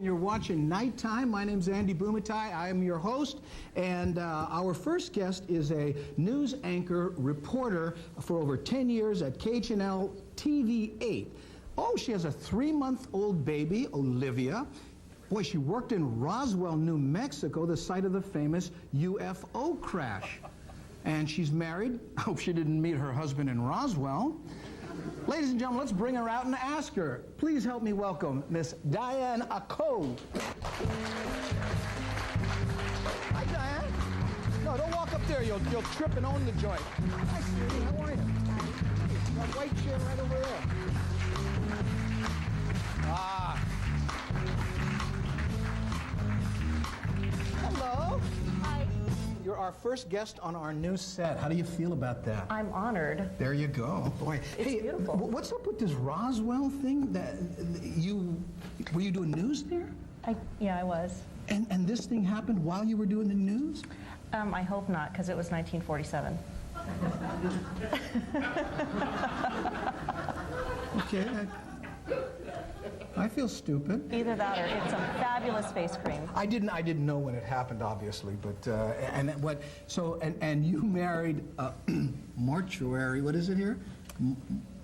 You're watching Nighttime. My name's Andy Bumatai. I am your host, and our first guest is a news anchor reporter for over 10 years at KHNL TV 8. Oh, she has a 3-month-old baby, Olivia. Boy, she worked in Roswell, New Mexico, the site of the famous UFO crash. And she's married. I hope she didn't meet her husband in Roswell. Ladies and gentlemen, let's bring her out and ask her. Please help me welcome Miss Diane Ako. Hi, Diane. No, don't walk up there. You'll trip and own the joint. Hi, sweetie. How are you? That white chair right over there. Ah. Hello. Hi. You're our first guest on our new set. How do you feel about that? I'm honored. There you go. Boy, It's beautiful. What's up with this Roswell thing? Were you doing news there? Yeah, I was. And this thing happened while you were doing the news? I hope not, because it was 1947. Okay. I feel stupid. Either that or it's some fabulous face cream. I didn't know when it happened, obviously, but and you married a mortuary. What is it here?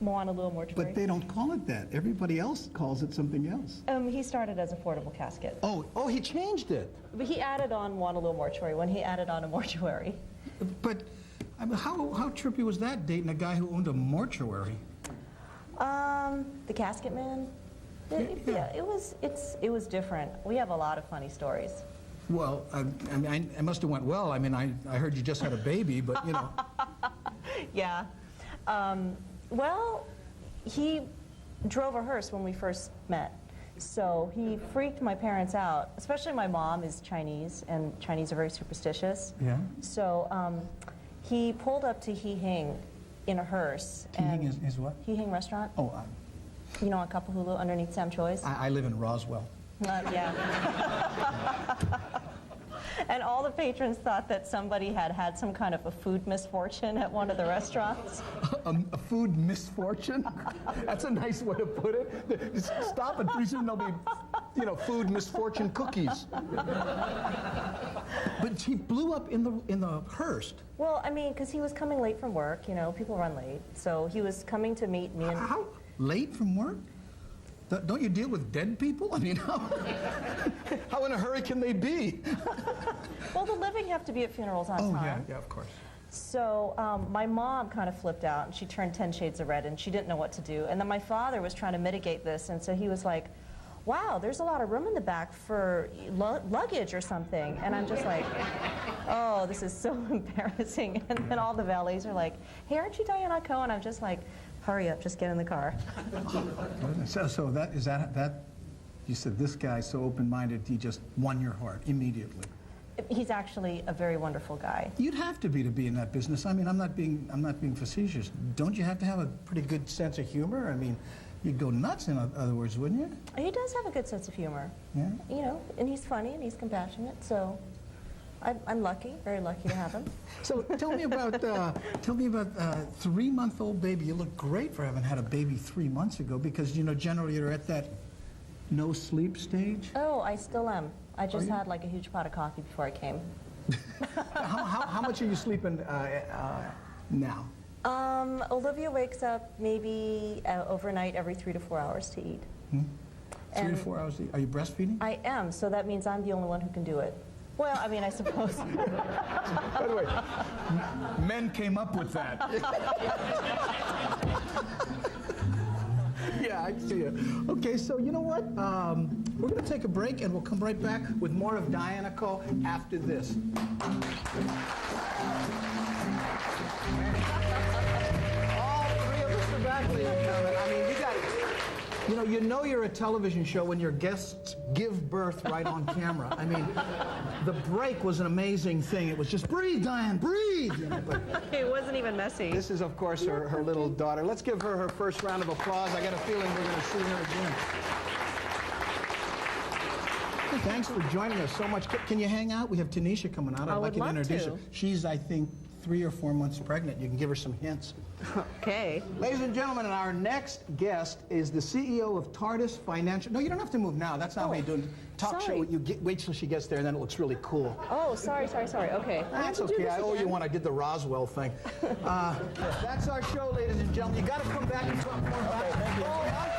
Moana Little Mortuary. But they don't call it that. Everybody else calls it something else. He started as a portable casket. Oh, he changed it. But he added on Moana Little Mortuary when he added on a mortuary. But I mean, how trippy was that, dating a guy who owned a mortuary? The casket man. Yeah, it was different. We have a lot of funny stories. Well, I mean, I must have went well. I mean, I heard you just had a baby, but you know. Yeah. Well, he drove a hearse when we first met. So he freaked my parents out, especially my mom is Chinese, and Chinese are very superstitious. Yeah. So he pulled up to Hee Hing in a hearse. Hee Hing is what? Hee Hing restaurant. Oh, you know, on Kapahulu underneath Sam Choi's? I live in Roswell. Yeah. And all the patrons thought that somebody had some kind of a food misfortune at one of the restaurants. A food misfortune? That's a nice way to put it. Just stop and pretty soon there'll be, you know, food misfortune cookies. But he blew up in the hearse. Well, I mean, because he was coming late from work. You know, people run late. So he was coming to meet me. And How late from work? Don't you deal with dead people? I mean, how in a hurry can they be? Well, the living have to be at funerals on time. Yeah, of course. So my mom kind of flipped out, and she turned 10 shades of red, and she didn't know what to do. And then my father was trying to mitigate this, and so he was like, wow, there's a lot of room in the back for luggage or something. And I'm just like, oh, this is so embarrassing. And then all the valets are like, hey, aren't you Diane Coe? And I'm just like, hurry up, just get in the car. So that you said this guy's so open-minded, he just won your heart immediately. He's actually a very wonderful guy. You'd have to be in that business. I mean, I'm not being facetious. Don't you have to have a pretty good sense of humor? I mean, you'd go nuts, in other words, wouldn't you? He does have a good sense of humor. Yeah. You know, and he's funny and he's compassionate, so I'm lucky, very lucky to have him. So tell me about 3-month-old baby. You look great for having had a baby 3 months ago, because you know generally you're at that no sleep stage. Oh, I still am. I just had like a huge pot of coffee before I came. How much are you sleeping now? Olivia wakes up maybe overnight every 3 to 4 hours to eat. 3 to 4 hours to eat. Are you breastfeeding? I am, so that means I'm the only one who can do it. Well, I mean, I suppose. By the way, men came up with that. Yeah, I see it. Okay, so you know what? We're going to take a break, and we'll come right back with more of Diane Coe after this. All three of us are back, ladies and gentlemen. I mean, you know you're a television show when your guests give birth right on camera. I mean, the break was an amazing thing. It was just, breathe, Diane, breathe! You know, but It wasn't even messy. this is, of course, her little daughter. Let's give her her first round of applause. I got a feeling we're going to see her again. Thanks for joining us so much. Can you hang out? We have Tanisha coming out. I'd like you to introduce her. She's, I think, 3 or 4 months pregnant. You can give her some hints. Okay. Ladies and gentlemen, our next guest is the CEO of TARDIS Financial. No, you don't have to move now. That's not how you do it. Talk show. Wait till she gets there, and then it looks really cool. Oh, sorry. Okay. That's okay. I owe you one. I did the Roswell thing. That's our show, ladies and gentlemen. You got to come back and talk more about it. Thank you.